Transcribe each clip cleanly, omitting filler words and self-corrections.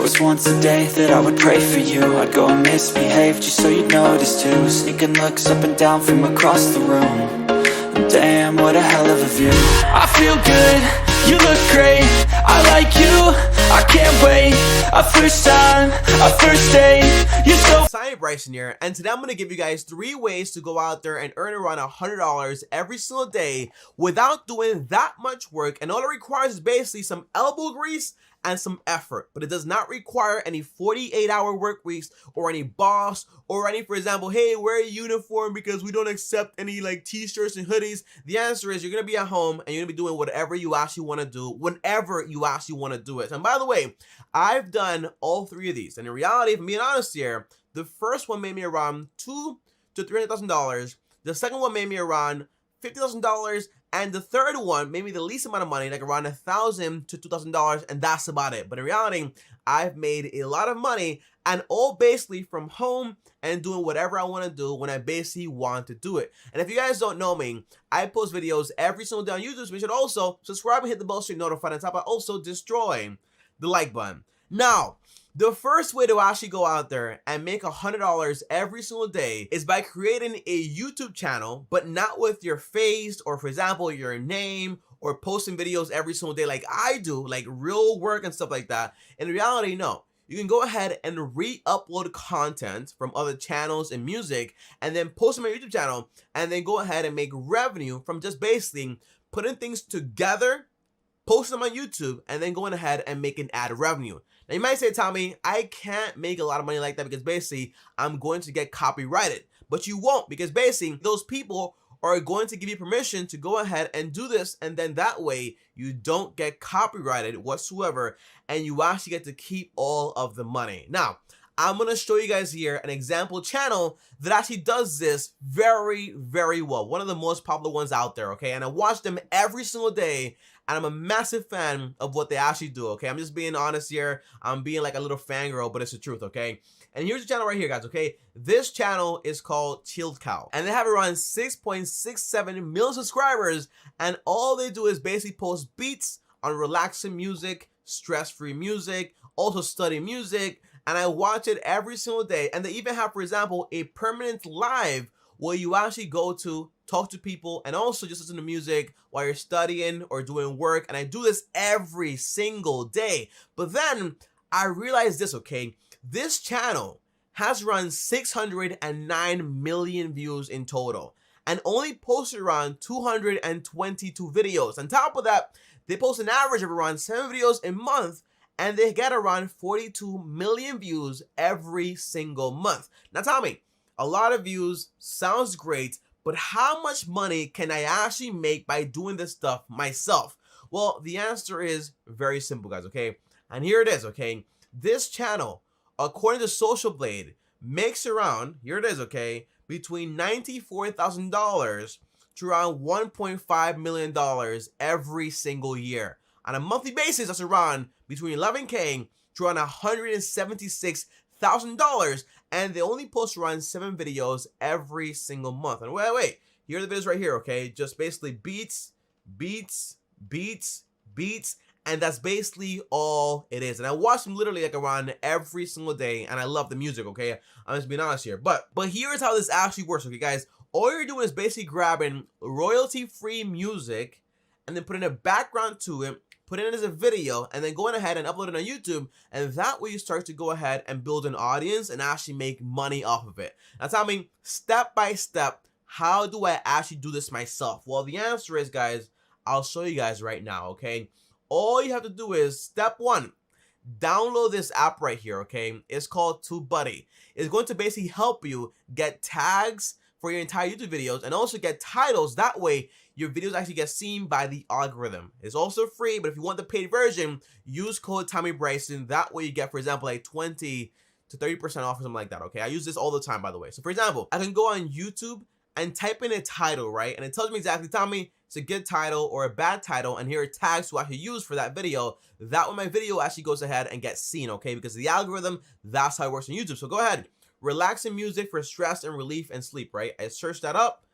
was once a day that I would pray for you. I'd go and misbehave just so you'd notice too. Sneaking looks up and down from across the room. Damn, what a hell of a view. I feel good, you look great, I like you, I can't wait. A first time, a first date, you're so Bryson here, and today I'm going to give you guys 3 ways to go out there and earn around $100 every single day without doing that much work, and all it requires is basically some elbow grease and some effort. But it does not require any 48-hour work weeks or any boss or any, for example, hey, wear a uniform because we don't accept any like t-shirts and hoodies. The answer is you're gonna be at home and you're gonna be doing whatever you actually want to do whenever you actually want to do it. And by the way, I've done all 3 of these, and in reality, if I'm being honest here, the first one made me around $200,000 to $300,000. The second one made me around $50,000. And the third one made me the least amount of money, like around $1,000 to $2,000, and that's about it. But in reality, I've made a lot of money, and all basically from home and doing whatever I want to do when I basically want to do it. And if you guys don't know me, I post videos every single day on YouTube, so you should also subscribe and hit the bell so you're notified. On top of also destroying the like button. Now, the first way to actually go out there and make $100 every single day is by creating a YouTube channel, but not with your face or, for example, your name, or posting videos every single day like I do, like real work and stuff like that. In reality, no. You can go ahead and re-upload content from other channels and music and then post them on your YouTube channel, and then go ahead and make revenue from just basically putting things together, posting them on YouTube, and then going ahead and making ad revenue. Now you might say, Tommy, I can't make a lot of money like that because basically I'm going to get copyrighted. But you won't, because basically those people are going to give you permission to go ahead and do this, and then that way you don't get copyrighted whatsoever, and you actually get to keep all of the money. Now, I'm going to show you guys here an example channel that actually does this very, very well. One of the most popular ones out there, okay? And I watch them every single day, and I'm a massive fan of what they actually do, okay? I'm just being honest here. I'm being like a little fangirl, but it's the truth, okay? And here's the channel right here, guys, okay? This channel is called Chilled Cow, and they have around 6.67 million subscribers, and all they do is basically post beats on relaxing music, stress-free music, also study music, and I watch it every single day. And they even have, for example, a permanent live where you actually go to talk to people and also just listen to music while you're studying or doing work. And I do this every single day. But then I realized this, okay? This channel has around 609 million views in total and only posted around 222 videos. On top of that, they post an average of around 7 videos a month, and they get around 42 million views every single month. Now tell me, a lot of views sounds great, but how much money can I actually make by doing this stuff myself? Well, the answer is very simple, guys, okay? And here it is, okay? This channel, according to Social Blade, makes around, here it is, okay, between $94,000 to around $1.5 million every single year. On a monthly basis, that's around between $11K to around $176,000, and they only post around 7 videos every single month. And wait, here are the videos right here, okay? Just basically beats, and that's basically all it is. And I watch them literally like around every single day, and I love the music, okay? I'm just being honest here. But here's how this actually works, okay, guys? All you're doing is basically grabbing royalty-free music and then putting a background to it, put it in as a video, and then going ahead and upload it on YouTube, and that way you start to go ahead and build an audience and actually make money off of it. Now tell me, step by step, how do I actually do this myself? Well, the answer is, guys, I'll show you guys right now, okay? All you have to do is, step 1, download this app right here, okay? It's called TubeBuddy. It's going to basically help you get tags for your entire YouTube videos and also get titles. That way, your videos actually get seen by the algorithm. It's also free, but if you want the paid version, use code Tommy Bryson. That way you get, for example, like 20 to 30% off or something like that, okay? I use this all the time, by the way. So for example, I can go on YouTube and type in a title, right? And it tells me exactly, Tommy, it's a good title or a bad title, and here are tags to actually use for that video. That way my video actually goes ahead and gets seen, okay? Because the algorithm, that's how it works on YouTube. So go ahead, relaxing music for stress and relief and sleep, right? I search that up,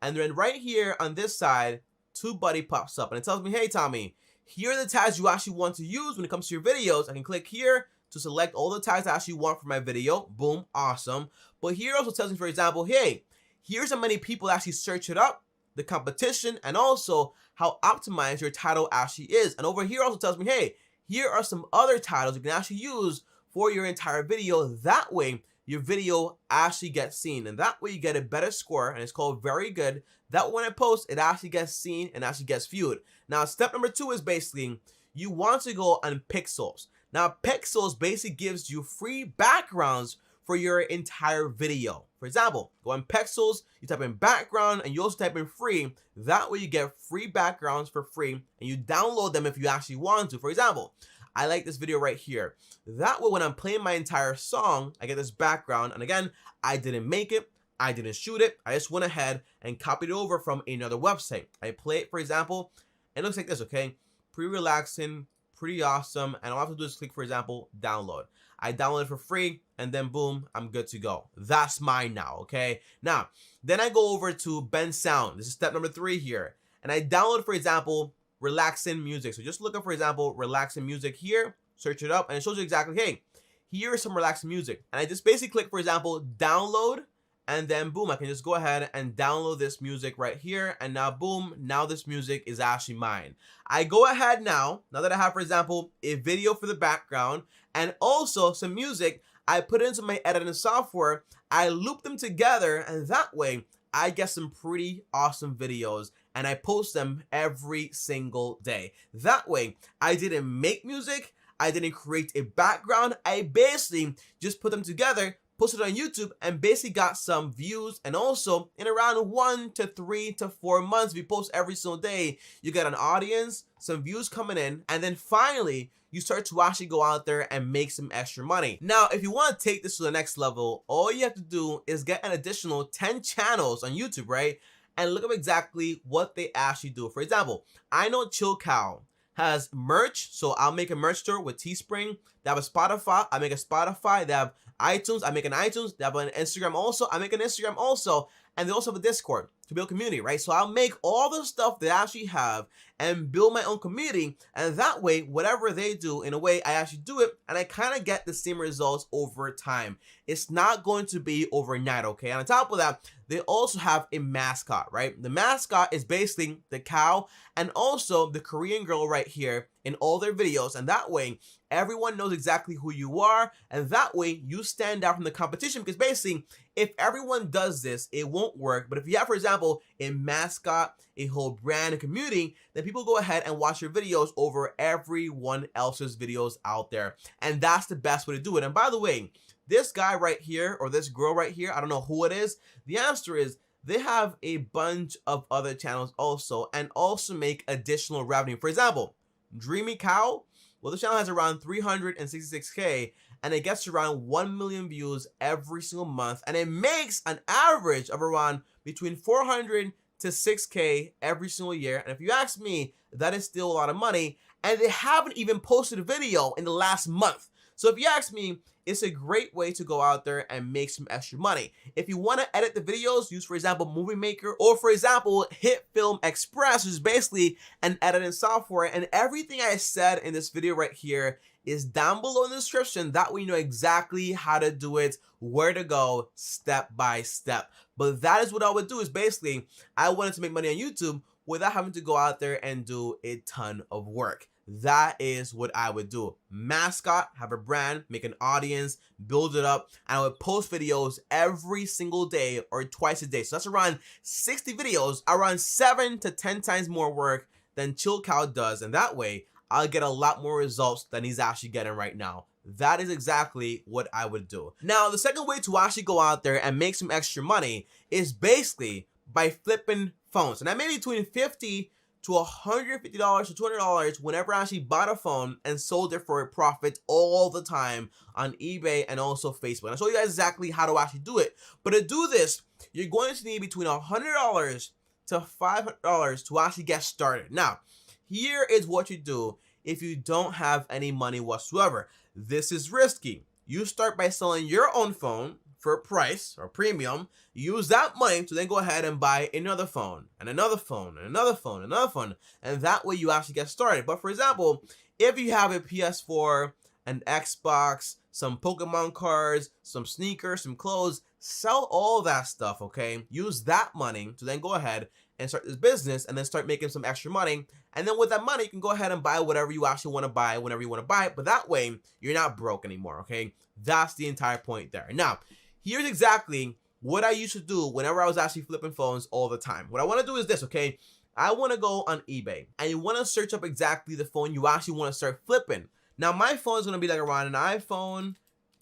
and then right here on this side, TubeBuddy pops up, and it tells me, hey, Tommy, here are the tags you actually want to use when it comes to your videos. I can click here to select all the tags I actually want for my video. Boom, awesome. But here also tells me, for example, hey, here's how many people actually search it up, the competition, and also how optimized your title actually is. And over here also tells me, hey, here are some other titles you can actually use for your entire video. That way, your video actually gets seen, and that way you get a better score, and it's called very good. That when I post, it actually gets seen and actually gets viewed. Now, step number 2 is basically you want to go on Pixels. Now, Pixels basically gives you free backgrounds for your entire video. For example, go on Pixels, you type in background, and you also type in free. That way you get free backgrounds for free, and you download them if you actually want to. For example, I like this video right here. That way when I'm playing my entire song, I get this background, and again, I didn't make it, I didn't shoot it, I just went ahead and copied it over from another website. I play it, for example, it looks like this, okay? Pretty relaxing, pretty awesome, and all I have to do is click, for example, download. I download it for free, and then boom, I'm good to go. That's mine now, okay? Now, then I go over to Ben Sound. This is step number 3 here. And I download, for example, relaxing music. So just look up, for example, relaxing music here, search it up, and it shows you exactly, hey, here is some relaxing music. And I just basically click, for example, download, and then boom, I can just go ahead and download this music right here, and now boom, now this music is actually mine. I go ahead now that I have, for example, a video for the background and also some music, I put it into my editing software, I loop them together, and that way I get some pretty awesome videos, and I post them every single day. That way, I didn't make music, I didn't create a background, I basically just put them together, posted on YouTube, and basically got some views. And also, in around 1 to 3 to 4 months, if you post every single day, you get an audience, some views coming in, and then finally, you start to actually go out there and make some extra money. Now, if you want to take this to the next level, all you have to do is get an additional 10 channels on YouTube, right? And look up exactly what they actually do. For example, I know Chill Cow has merch, so I'll make a merch store with Teespring. They have a Spotify, I make a Spotify. They have iTunes, I make an iTunes. They have an Instagram also, I make an Instagram also. And they also have a Discord to build community, right? So I'll make all the stuff they actually have and build my own community. And that way, whatever they do, in a way, I actually do it. And I kind of get the same results over time. It's not going to be overnight, okay? And on top of that, they also have a mascot, right? The mascot is basically the cow and also the Korean girl right here in all their videos. And that way, everyone knows exactly who you are. And that way, you stand out from the competition, because basically, if everyone does this, it won't work. But if you have, for example, a mascot, a whole brand, a community, then people go ahead and watch your videos over everyone else's videos out there. And that's the best way to do it. And by the way, this guy right here, or this girl right here, I don't know who it is. The answer is they have a bunch of other channels also, and also make additional revenue. For example, Dreamy Cow, well, the channel has around 366K, and it gets around 1 million views every single month, and it makes an average of around between 400 to 6K every single year. And if you ask me, that is still a lot of money, and they haven't even posted a video in the last month. So if you ask me, it's a great way to go out there and make some extra money. If you want to edit the videos, use, for example, Movie Maker, or for example, Hit Film Express, which is basically an editing software. And everything I said in this video right here is down below in the description. That way you know exactly how to do it, where to go, step by step. But that is what I would do, is basically, I wanted to make money on YouTube without having to go out there and do a ton of work. That is what I would do. Mascot, have a brand, make an audience, build it up, and I would post videos every single day or twice a day. So that's around 60 videos, around 7 to 10 times more work than Chill Cow does. And that way, I'll get a lot more results than he's actually getting right now. That is exactly what I would do. Now, the second way to actually go out there and make some extra money is basically by flipping phones. And that may be between $50 to $150 to $200 whenever I actually bought a phone and sold it for a profit all the time on eBay and also Facebook. And I'll show you guys exactly how to actually do it. But to do this, you're going to need between $100 to $500 to actually get started. Now, here is what you do if you don't have any money whatsoever. This is risky. You start by selling your own phone for a price or premium. Use that money to then go ahead and buy another phone and another phone and another phone and another phone, and that way you actually get started. But for example, if you have a PS4, an Xbox, some Pokemon cards, some sneakers, some clothes. Sell all that stuff, okay? Use that money to then go ahead and start this business and then start making some extra money. And then with that money, you can go ahead and buy whatever you actually want to buy whenever you want to buy it. But that way, you're not broke anymore, okay? That's the entire point there. Now, here's exactly what I used to do whenever I was actually flipping phones all the time. What I want to do is this, okay? I want to go on eBay and you want to search up exactly the phone you actually want to start flipping. Now, my phone is going to be like around an iPhone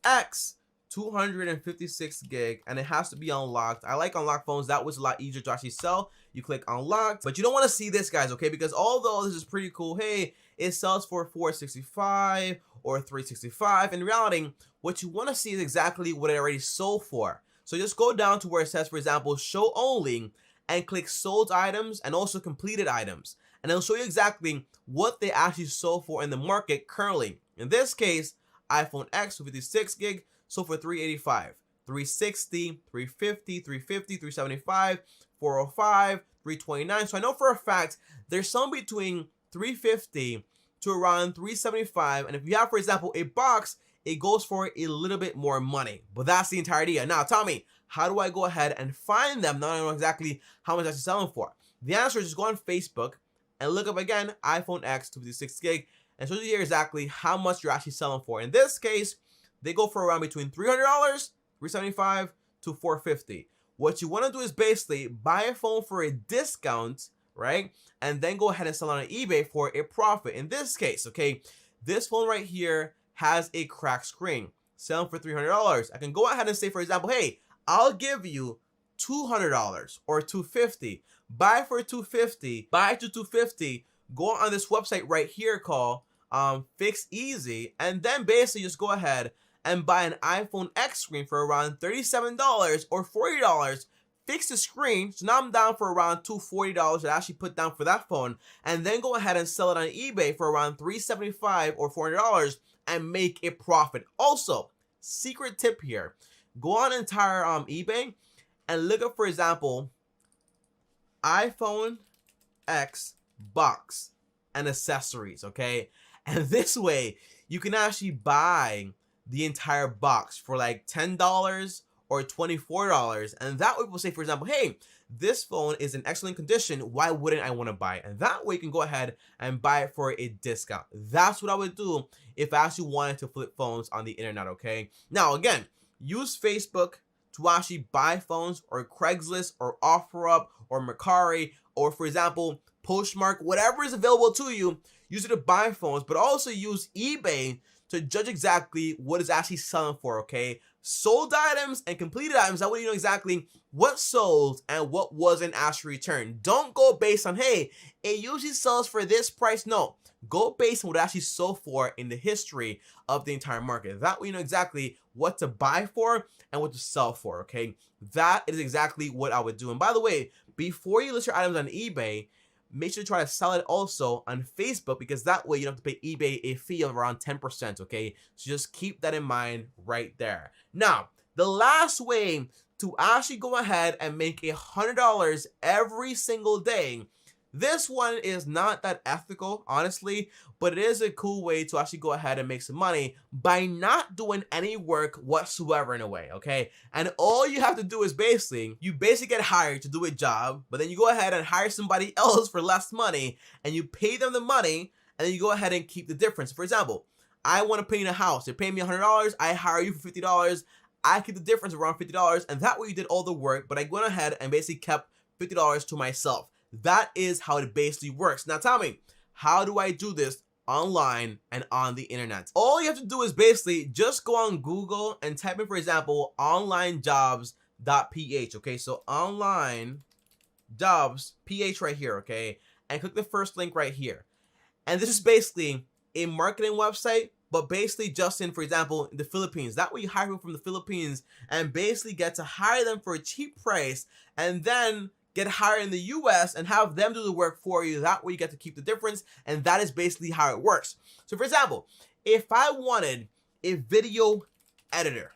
X 256 gig, and it has to be unlocked. I like unlocked phones. That was a lot easier to actually sell. You click unlocked, but you don't want to see this, guys, okay? Because although this is pretty cool, hey, it sells for 465 or 365. In reality, what you want to see is exactly what it already sold for. So just go down to where it says, for example, show only, and click sold items and also completed items. And it'll show you exactly what they actually sold for in the market currently. In this case, iPhone X 256 gig sold for 385, 360, 350, 350, 375, 405, 329. So I know for a fact there's some between 350 to around 375. And if you have, for example, a box, it goes for a little bit more money. But that's the entire idea. Now, tell me, how do I go ahead and find them? Now I know exactly how much I'm selling for. The answer is just go on Facebook and look up again iPhone X 256 gig and show you here exactly how much you're actually selling for. In this case, they go for around between $300, $375 to $450. What you want to do is basically buy a phone for a discount, right? And then go ahead and sell it on eBay for a profit. In this case, okay, this phone right here has a cracked screen, selling for $300. I can go ahead and say, for example, hey, I'll give you $200 or $250. Buy for $250, buy to $250, go on this website right here called Fix Easy, and then basically just go ahead and buy an iPhone X screen for around $37 or $40. Fix the screen, so now I'm down for around $240 that I actually put down for that phone, and then go ahead and sell it on eBay for around $375 or $400 and make a profit. Also, secret tip here, go on entire eBay and look up, for example, iPhone X box and accessories, okay? And this way, you can actually buy the entire box for like $10 or $24. And that way people say, for example, hey, this phone is in excellent condition. Why wouldn't I want to buy it? And that way you can go ahead and buy it for a discount. That's what I would do if I actually wanted to flip phones on the internet, okay? Now, again, use Facebook to actually buy phones, or Craigslist or OfferUp or Mercari, or for example, Postmark, whatever is available to you, use it to buy phones, but also use eBay to judge exactly what is actually selling for, okay? Sold items and completed items, that way you know exactly what sold and what wasn't actually returned. Don't go based on, hey, it usually sells for this price. No, go based on what it actually sold for in the history of the entire market. That way you know exactly what to buy for and what to sell for, okay? That is exactly what I would do. And by the way, before you list your items on eBay, make sure to try to sell it also on Facebook, because that way you don't have to pay eBay a fee of around 10%, okay? So just keep that in mind right there. Now, the last way to actually go ahead and make $100 every single day, this one is not that ethical, honestly, but it is a cool way to actually go ahead and make some money by not doing any work whatsoever in a way, okay? And all you have to do is you basically get hired to do a job, but then you go ahead and hire somebody else for less money, and you pay them the money, and then you go ahead and keep the difference. For example, I want to paint a house. You're paying me $100, I hire you for $50, I keep the difference around $50, and that way you did all the work, but I went ahead and basically kept $50 to myself. That is how it basically works. Now tell me, how do I do this online and on the internet? All you have to do is basically just go on Google and type in, for example, onlinejobs.ph, okay? So online jobs, PH right here, okay? And click the first link right here. And this is basically a marketing website, but basically just in, for example, the Philippines. That way you hire people from the Philippines and basically get to hire them for a cheap price, and then get hired in the US and have them do the work for you. That way you get to keep the difference, and that is basically how it works. So for example, if I wanted a video editor,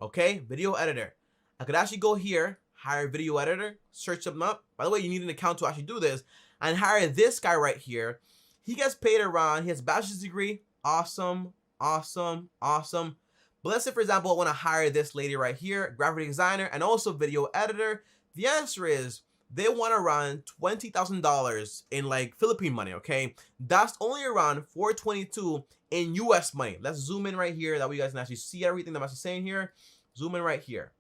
okay, video editor, I could actually go here, hire video editor, search them up. By the way, you need an account to actually do this, and hire this guy right here. He gets paid around, he has a bachelor's degree, awesome, Awesome, awesome. But let's say, for example, I want to hire this lady right here, graphic designer and also video editor. The answer is they want around $20,000 in like Philippine money, okay? That's only around 422 in US money. Let's zoom in right here. That way you guys can actually see everything that I'm actually saying here. Zoom in right here.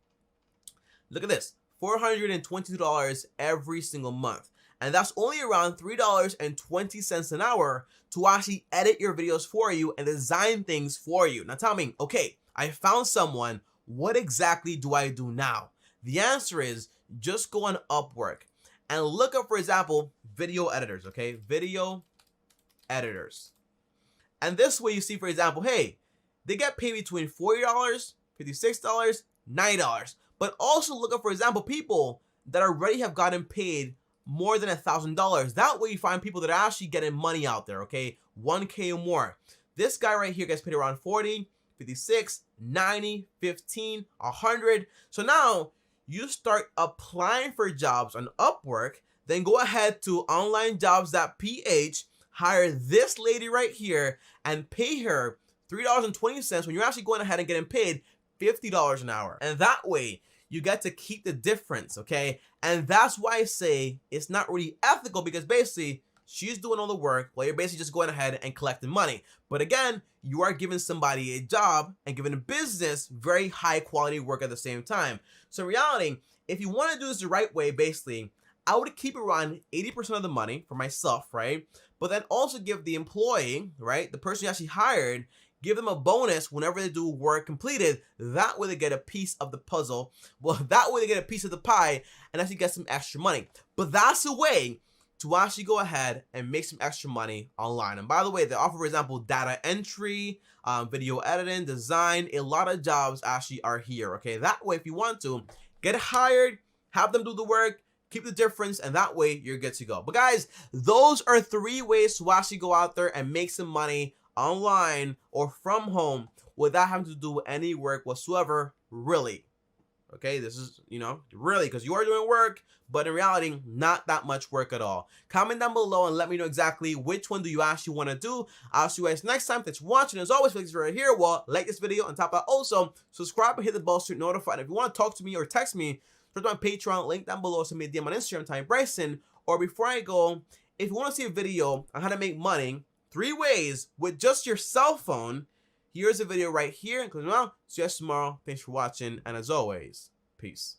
Look at this, $422 every single month. And that's only around $3.20 an hour to actually edit your videos for you and design things for you. Now tell me, okay, I found someone, what exactly do I do now? The answer is just go on Upwork and look up, for example, video editors, okay? Video editors. And this way you see, for example, hey, they get paid between $40, $56, $90. But also look up, for example, people that already have gotten paid more than $1,000. That way you find people that are actually getting money out there, okay? 1K or more. This guy right here gets paid around 40, 56, 90, 15, 100. So now you start applying for jobs on Upwork, then go ahead to onlinejobs.ph, hire this lady right here and pay her $3.20 when you're actually going ahead and getting paid $50 an hour. And that way you get to keep the difference, okay? And that's why I say it's not really ethical, because basically she's doing all the work while you're basically just going ahead and collecting money. But again, you are giving somebody a job and giving a business very high quality work at the same time. So in reality, if you want to do this the right way, basically, I would keep around 80% of the money for myself, right? But then also give the employee, right, the person you actually hired, give them a bonus whenever they do work completed. That way they get a piece of the puzzle. Well, that way they get a piece of the pie and actually get some extra money. But that's a way to actually go ahead and make some extra money online. And by the way, they offer, for example, data entry, video editing, design. A lot of jobs actually are here, okay? That way, if you want to, get hired, have them do the work, keep the difference, and that way you're good to go. But guys, those are 3 ways to actually go out there and make some money online or from home without having to do any work whatsoever, really. Okay, this is, really, because you are doing work, but in reality, not that much work at all. Comment down below and let me know exactly which one do you actually want to do. I'll see you guys next time. Thanks for watching. As always, please right here, well, like this video. On top of that, also subscribe and hit the bell so you're notified. If you want to talk to me or text me, go to my Patreon, link down below. Send me a DM on Instagram, Ty Bryson. Or before I go, if you want to see a video on how to make money 3 ways with just your cell phone, here's a video right here. See you guys tomorrow. Thanks for watching, and as always, peace.